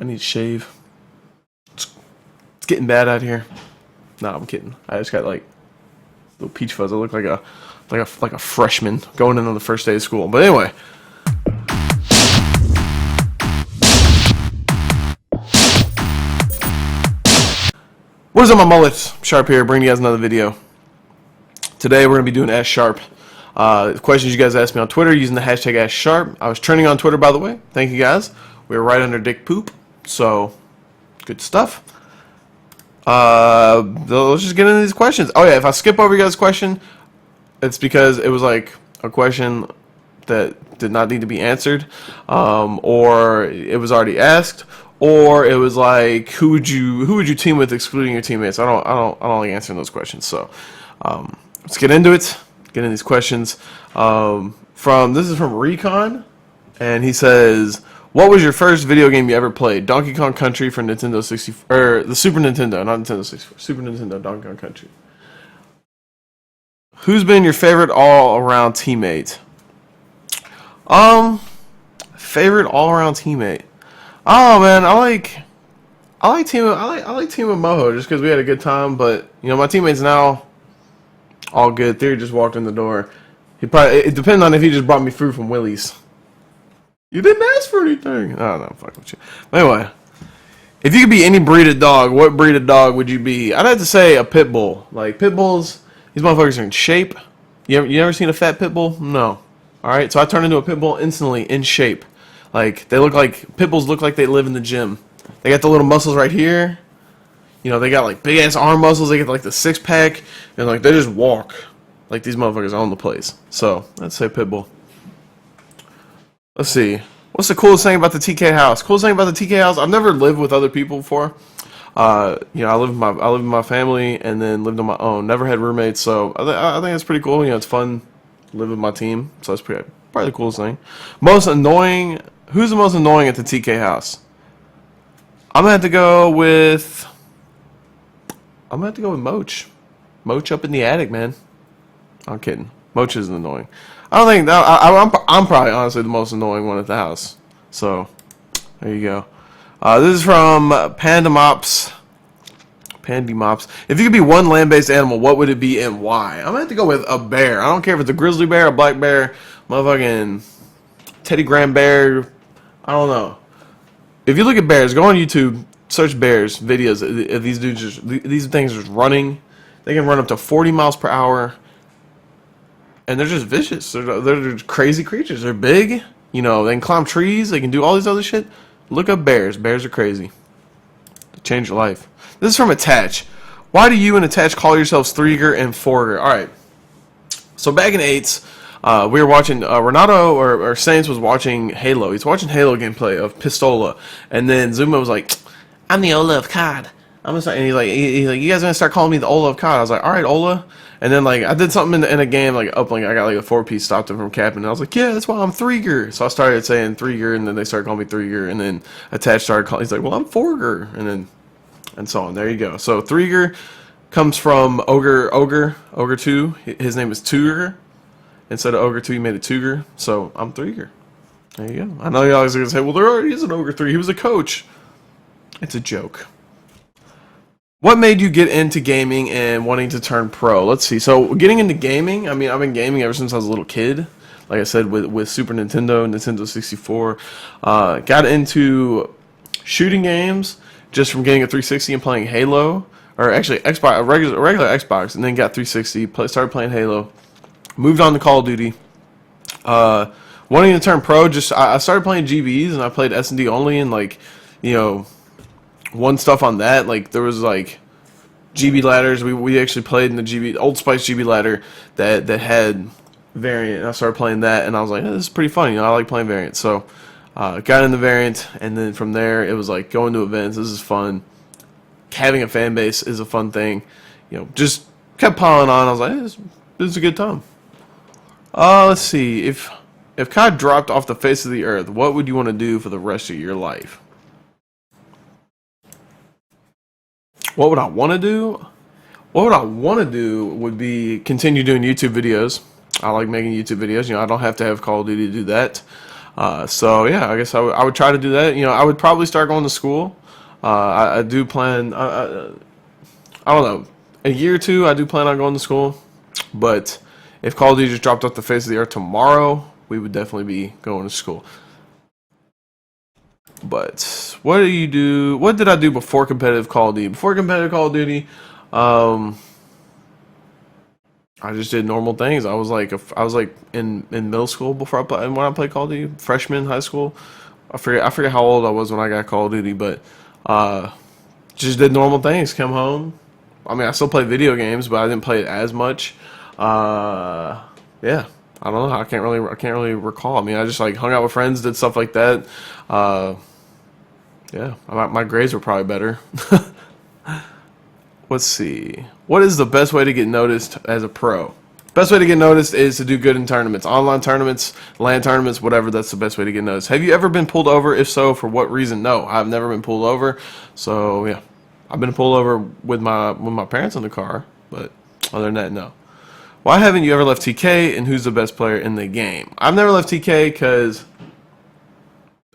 I need to shave. It's getting bad out here. Nah, I'm kidding. I just got like little peach fuzz. I look like a freshman going in on the first day of school. But anyway. What is up, my mullets? Sharp here, bringing you guys another video. Today we're going to be doing Ask Sharp. Questions you guys asked me on Twitter using the hashtag Ask Sharp. I was trending on Twitter, by the way. Thank you guys. We were right under dick poop, so good stuff. Let's just get into these questions. Oh yeah, if I skip over you guys' question, it's because it was like a question that did not need to be answered, or it was already asked. Or it was like, who would you team with excluding your teammates? I don't like answering those questions. So let's get into it. Get into these questions. This is from Recon, and he says, "What was your first video game you ever played? Donkey Kong Country for Nintendo 64, or the Super Nintendo, not Nintendo 64, Super Nintendo, Donkey Kong Country. Who's been your favorite all-around teammate? Favorite all-around teammate." Oh man, I like team with Moho just because we had a good time. But you know, my teammates now, all good. Theory just walked in the door. It depends on if he just brought me food from Willie's. You didn't ask for anything. I don't know, fuck with you. But anyway, if you could be any breed of dog, what breed of dog would you be? I'd have to say a pit bull. Like pit bulls, these motherfuckers are in shape. You ever seen a fat pit bull? No. All right, so I turned into a pit bull instantly in shape. Like, pit bulls look like they live in the gym. They got the little muscles right here. You know, they got, like, big-ass arm muscles. They get, like, the six-pack. And, like, they just walk. Like, these motherfuckers own the place. So, let's say pit bull. Let's see. What's the coolest thing about the TK house? Coolest thing about the TK house? I've never lived with other people before. You know, I live with my family and then lived on my own. Never had roommates. So, I think it's pretty cool. You know, it's fun to live with my team. So, that's probably the coolest thing. Most annoying... Who's the most annoying at the TK house? I'm gonna have to go with Moach. Moach up in the attic, man. I'm kidding. Moach isn't annoying. I don't think that I'm probably honestly the most annoying one at the house. So there you go. This is from Pandy Mops. If you could be one land-based animal, what would it be and why? I'm gonna have to go with a bear. I don't care if it's a grizzly bear, a black bear, motherfucking Teddy Graham bear. I don't know. If you look at bears, go on YouTube, search bears videos of these dudes. These things just running. They can run up to 40 miles per hour, and they're just vicious. They're crazy creatures. They're big. You know, they can climb trees. They can do all these other shit. Look up bears. Bears are crazy. They change your life. This is from Attach. Why do you and Attach call yourselves Threeger and Fourger? All right. So back in 8s. We were watching, Renato or Saints was watching Halo. He's watching Halo gameplay of Pistola. And then Zuma was like, I'm the Ola of COD. I'm gonna start, and he's like, you guys are gonna start calling me the Ola of COD. I was like, all right, Ola. And then like I did something in a game like uplink. I got like a 4-piece, stopped him from capping. And I was like, yeah, that's why I'm Threeger. So I started saying Threeger, and then they started calling me Threeger. And then Attach started calling. He's like, well, I'm Fourger, and so on. There you go. So Threeger comes from Ogre 2. His name is Tuger. Instead of Ogre 2, you made it Tuger. So, I'm Threeger. There you go. I know y'all are going to say, well, there already is an Ogre 3. He was a coach. It's a joke. What made you get into gaming and wanting to turn pro? Let's see. So, getting into gaming, I mean, I've been gaming ever since I was a little kid. Like I said, with Super Nintendo, Nintendo 64. Got into shooting games just from getting a 360 and playing Halo. Or actually, Xbox, a regular Xbox. And then got 360, started playing Halo. Moved on to Call of Duty. Wanting to turn pro, I started playing GBs and I played S&D only, and like, you know, won stuff on that. Like there was like GB ladders. We actually played in the Old Spice GB ladder that had variant. And I started playing that, and I was like, this is pretty fun. You know, I like playing variant. So got in the variant, and then from there it was like going to events. This is fun. Having a fan base is a fun thing. You know, just kept piling on. I was like, this is a good time. Let's see. If COD dropped off the face of the earth, what would you want to do for the rest of your life? What would I want to do? What would I want to do would be continue doing YouTube videos. I like making YouTube videos. You know, I don't have to have Call of Duty to do that. So yeah, I guess I would try to do that. You know, I would probably start going to school. I do plan. I don't know, a year or two. I do plan on going to school, but if Call of Duty just dropped off the face of the earth tomorrow, we would definitely be going to school. But what do you do? What did I do before competitive Call of Duty? Before competitive Call of Duty, um, I just did normal things. I was like in middle school before when I played Call of Duty, freshman high school. I forget how old I was when I got Call of Duty, but uh, just did normal things. Come home. I mean, I still play video games, but I didn't play it as much. Uh, yeah, I don't know. I can't really recall. I mean, I just like hung out with friends, did stuff like that. Uh, yeah, my grades were probably better. Let's see. What is the best way to get noticed as a pro? Best way to get noticed is to do good in tournaments. Online tournaments, LAN tournaments, whatever, that's the best way to get noticed. Have you ever been pulled over? If so, for what reason? No, I've never been pulled over. So, yeah. I've been pulled over with my parents in the car, but other than that, no. Why haven't you ever left TK, and who's the best player in the game? I've never left TK because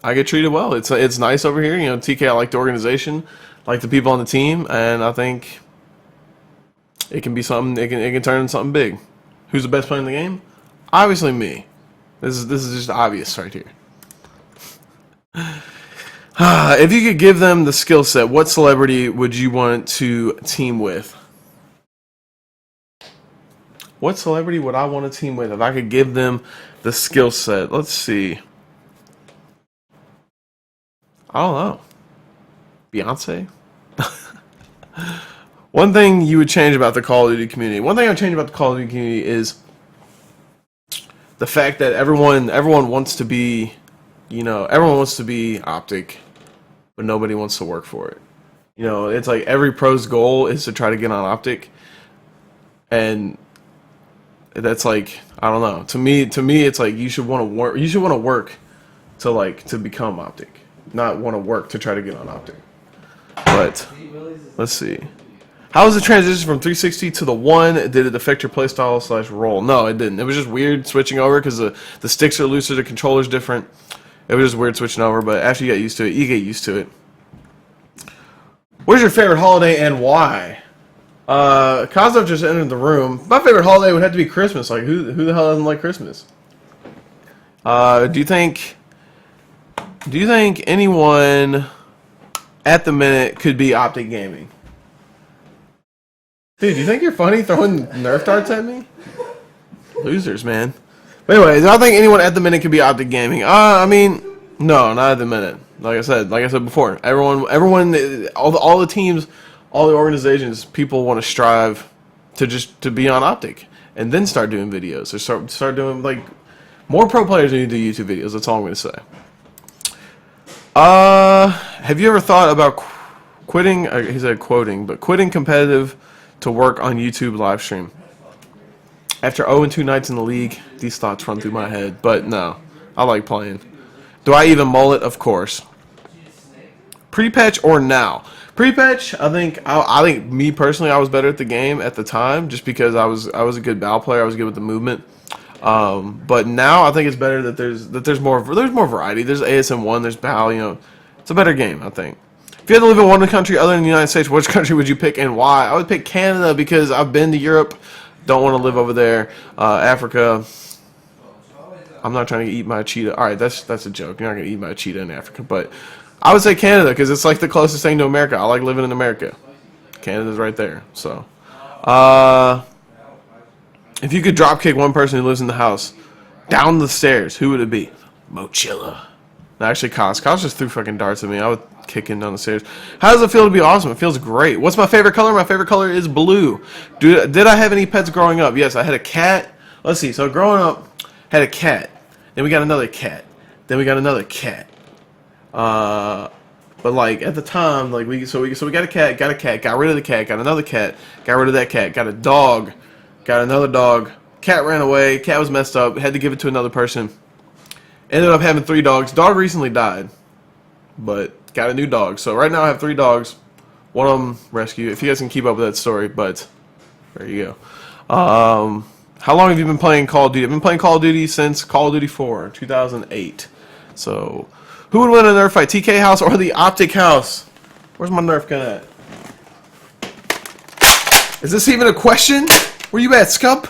I get treated well. It's nice over here. You know, TK, I like the organization, like the people on the team, and I think it can be something. It can turn into something big. Who's the best player in the game? Obviously me. This is just obvious right here. If you could give them the skill set, what celebrity would you want to team with? What celebrity would I want to team with if I could give them the skill set? Let's see. I don't know. Beyonce? One thing you would change about the Call of Duty community. One thing I would change about the Call of Duty community is the fact that everyone wants to be, you know, everyone wants to be Optic, but nobody wants to work for it. You know, it's like every pro's goal is to try to get on Optic, and that's like, I don't know. To me, it's like you should want to work. You should want to work to become Optic, not want to work to try to get on Optic. But let's see. How was the transition from 360 to the one? Did it affect your playstyle / role? No, it didn't. It was just weird switching over because the sticks are looser, the controller's different. It was just weird switching over, but after you get used to it, you get used to it. What's your favorite holiday and why? Kozov just entered the room. My favorite holiday would have to be Christmas. Like, who the hell doesn't like Christmas? Do you think anyone at the minute could be Optic Gaming? Dude, do you think you're funny throwing Nerf darts at me? Losers, man. But anyways, I don't think anyone at the minute could be Optic Gaming. I mean, no, not at the minute. Like I said before, everyone, all the teams, all the organizations, people want to strive to be on Optic and then start doing videos or start doing, like, more pro players need to do YouTube videos. That's all I'm going to say. Have you ever thought about quitting? He said quoting, but quitting competitive to work on YouTube live stream. After 0-2 nights in the league, these thoughts run through my head, but no, I like playing. Do I even mullet? Of course. Pre-patch or now? Pre-patch, I think me personally, I was better at the game at the time, just because I was a good bow player. I was good with the movement. But now I think it's better that there's more variety. There's ASM1, there's bow. You know, it's a better game, I think. If you had to live in one country other than the United States, which country would you pick and why? I would pick Canada because I've been to Europe. Don't want to live over there. Africa. I'm not trying to eat my cheetah. All right, that's a joke. You're not going to eat my cheetah in Africa. But I would say Canada because it's like the closest thing to America. I like living in America. Canada's right there. So, if you could drop kick one person who lives in the house down the stairs, who would it be? Mochilla. No, actually, Kos just threw fucking darts at me. I would kick him down the stairs. How does it feel to be awesome? It feels great. What's my favorite color? My favorite color is blue. Did I have any pets growing up? Yes, I had a cat. Let's see. So growing up, had a cat. Then we got another cat. Then we got another cat. But like at the time, like we got a cat, got rid of the cat, got another cat, got rid of that cat, got a dog, got another dog. Cat ran away. Cat was messed up. Had to give it to another person. Ended up having 3 dogs. Dog recently died, but got a new dog. So right now I have 3 dogs. One of them rescued. If you guys can keep up with that story, but there you go. How long have you been playing Call of Duty? I've been playing Call of Duty since Call of Duty 4, 2008. So, who would win a Nerf fight, TK House or the Optic House? Where's my Nerf gun at? Is this even a question? Where you at, Scump?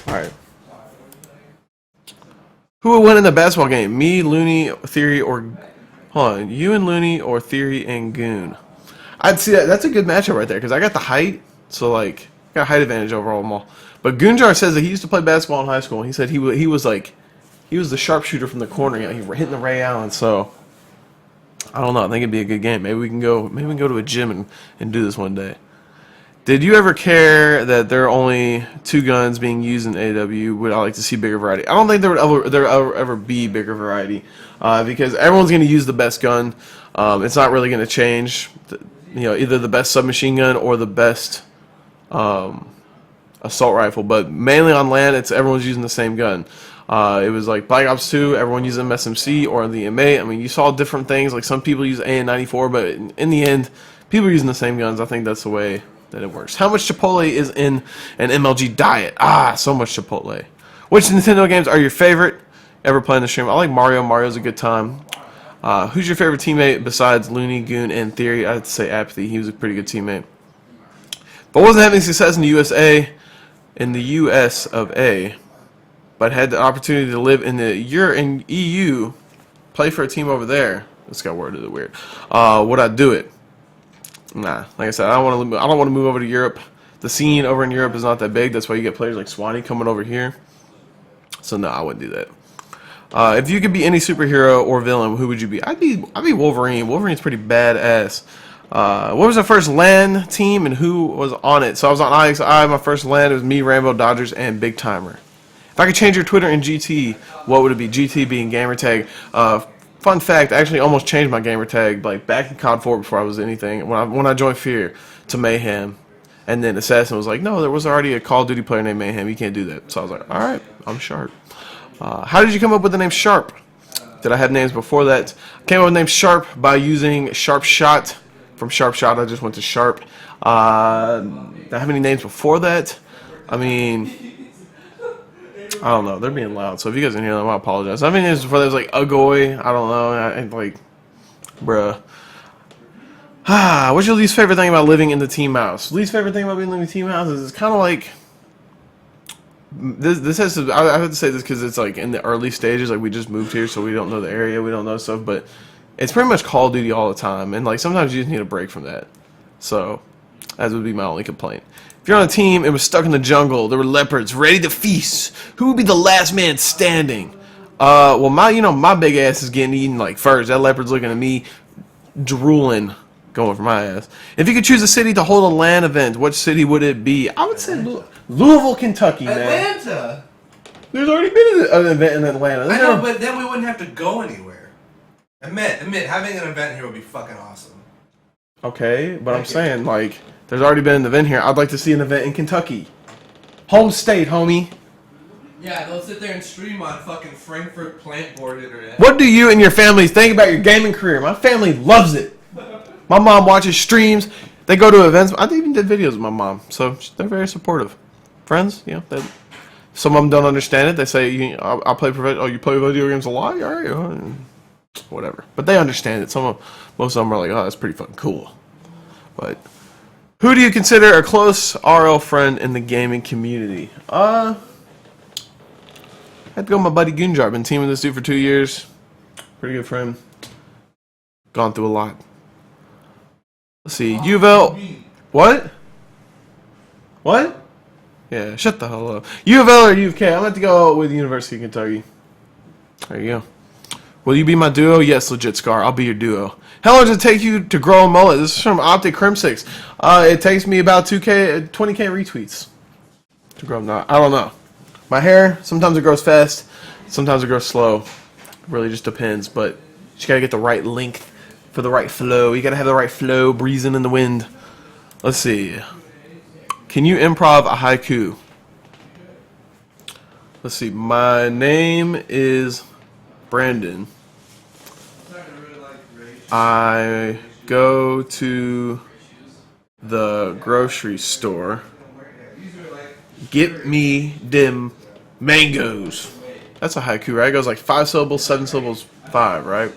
Alright. Who would win in the basketball game? Me, Looney, Theory, or... Hold on. You and Looney or Theory and Goon? I'd see that. That's a good matchup right there because I got the height. So, like, got height advantage over them all. But Goonjar says that he used to play basketball in high school. And he said he was the sharpshooter from the corner. You know, he was hitting the Ray Allen. So, I don't know. I think it'd be a good game. Maybe we can go to a gym and do this one day. Did you ever care that there are only 2 guns being used in AW? Would I like to see bigger variety? I don't think there would ever be bigger variety because everyone's going to use the best gun. It's not really going to change. You know, either the best submachine gun or the best assault rifle. But mainly on land, everyone's using the same gun. It was like Black Ops 2, everyone used MSMC or the M8. I mean, you saw different things. Like some people use AN94, but in the end, people are using the same guns. I think that's the way that it works. How much Chipotle is in an MLG diet? So much Chipotle. Which Nintendo games are your favorite? Ever playing the stream? I like Mario. Mario's a good time. Who's your favorite teammate besides Looney, Goon, and Theory? I'd say Apathy. He was a pretty good teammate. But wasn't having success in the US of A, but had the opportunity to live in the EU, play for a team over there. This got worded weird. Would I do it? Nah, like I said, I don't want to move over to Europe. The scene over in Europe is not that big. That's why you get players like Swanee coming over here. So no, I wouldn't do that. If you could be any superhero or villain, who would you be? I'd be Wolverine. Wolverine's pretty badass. What was our first LAN team and who was on it? So I was on IXI. My first LAN, it was me, Rambo, Dodgers, and Big Timer. If I could change your Twitter in GT, what would it be? GT being gamertag. Fun fact, I actually almost changed my gamer tag like back in COD 4 before I was anything. When I joined Fear to Mayhem, and then Assassin was like, no, there was already a Call of Duty player named Mayhem. You can't do that. So I was like, all right, I'm Sharp. How did you come up with the name Sharp? Did I have names before that? I came up with the name Sharp by using Sharp Shot. From Sharp Shot, I just went to Sharp. Did I have any names before that? I mean, I don't know. They're being loud. So if you guys didn't hear them, I apologize. I mean, it was before there was like Ugoy. I don't know. Like, bruh. What's your least favorite thing about living in the team house? Least favorite thing about being in the team house is it's kind of like this has to. I have to say this because it's like in the early stages. Like we just moved here, so we don't know the area. We don't know stuff, but it's pretty much Call of Duty all the time, and like sometimes you just need a break from that. So that would be my only complaint. If you're on a team and was stuck in the jungle, there were leopards ready to feast. Who would be the last man standing? Well, my big ass is getting eaten like first. That leopard's looking at me, drooling, going for my ass. If you could choose a city to hold a LAN event, what city would it be? I would say Louisville, Kentucky, man. Atlanta. There's already been an event in Atlanta. I know, but then we wouldn't have to go anywhere. Admit, having an event here would be fucking awesome. Okay, but I'm saying, like, there's already been an event here. I'd like to see an event in Kentucky. Home state, homie. Yeah, they'll sit there and stream on fucking Frankfurt plant board internet. What do you and your family think about your gaming career? My family loves it. My mom watches streams. They go to events. I even did videos with my mom, so they're very supportive. Friends, you know, some of them don't understand it. They say, I play professional. Oh, you play video games a lot? All right, whatever. But they understand it. Most of them are like, oh, that's pretty fucking cool. But who do you consider a close RL friend in the gaming community? I had to go with my buddy Gunjar. Been teaming with this dude for 2 years. Pretty good friend. Gone through a lot. Let's see. Uvel. What? What? Yeah, shut the hell up. U of L or U of K? I'm going to go with University of Kentucky. There you go. Will you be my duo? Yes, legit Scar. I'll be your duo. How long does it take you to grow a mullet? This is from Optic Crim 6. It takes me about 20K retweets to grow them. I don't know. My hair, sometimes it grows fast, sometimes it grows slow. It really just depends, but you gotta get the right length for the right flow. You gotta have the right flow breezing in the wind. Let's see. Can you improv a haiku? Let's see. My name is Brandon. I go to the grocery store. Get me them mangoes. That's a haiku, right? It goes like 5 syllables, 7 syllables, 5, right?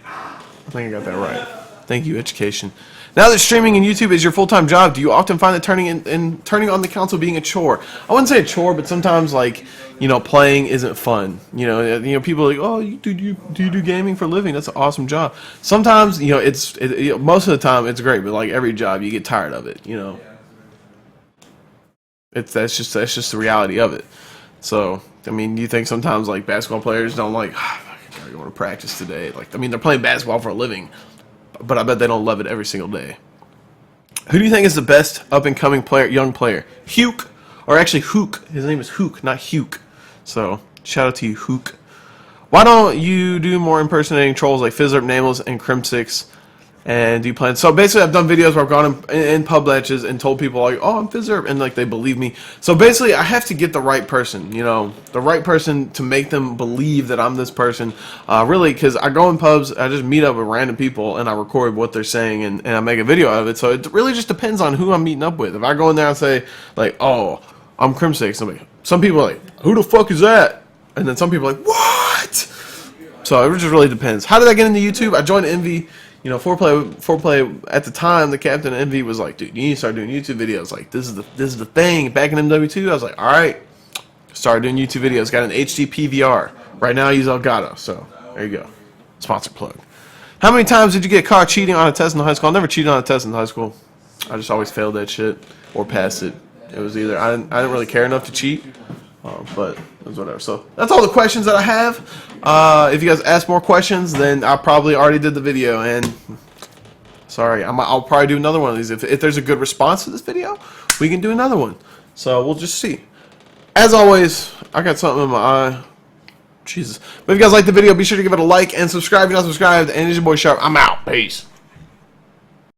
I think I got that right. Thank you, education. Now that streaming and YouTube is your full-time job, do you often find that turning on the console being a chore? I wouldn't say a chore, but sometimes, like, you know, playing isn't fun. You know, people are like, oh, do you do gaming for a living? That's an awesome job. Sometimes, you know, most of the time it's great, but like every job, you get tired of it. You know, that's just the reality of it. So, I mean, do you think sometimes like basketball players don't like, I gotta go to practice today? Like, I mean, they're playing basketball for a living, but I bet they don't love it every single day. Who do you think is the best up-and-coming player, young player? Huke, or actually Hook. His name is Hook, not Huke. So, shout out to you, Hook. Why don't you do more impersonating trolls like Fizzurp, Nameless, and Crim6? And do you plan? So basically, I've done videos where I've gone in pub ledges and told people like, "Oh, I'm Fizzurp," and like they believe me. So basically, I have to get the right person, you know, the right person to make them believe that I'm this person. Really, because I go in pubs, I just meet up with random people and I record what they're saying and I make a video out of it. So it really just depends on who I'm meeting up with. If I go in there and say like, "Oh, I'm Crim6," some people are like, "Who the fuck is that?" And then some people are like, "What?" So it just really depends. How did I get into YouTube? I joined Envy. You know, foreplay at the time, the captain of Envy was like, dude, you need to start doing YouTube videos. Like, this is the thing. Back in MW2, I was like, all right. Started doing YouTube videos. Got an HD PVR. Right now, I use Elgato. So, there you go. Sponsor plug. How many times did you get caught cheating on a test in high school? I never cheated on a test in high school. I just always failed that shit or passed it. It was either, I didn't really care enough to cheat. But it was whatever. So that's all the questions that I have. If you guys ask more questions, then I probably already did the video. And sorry, I'll probably do another one of these. If there's a good response to this video, we can do another one. So we'll just see. As always, I got something in my eye. Jesus. But if you guys like the video, be sure to give it a like and subscribe if you're not subscribed. And it's your boy Sharp. I'm out. Peace.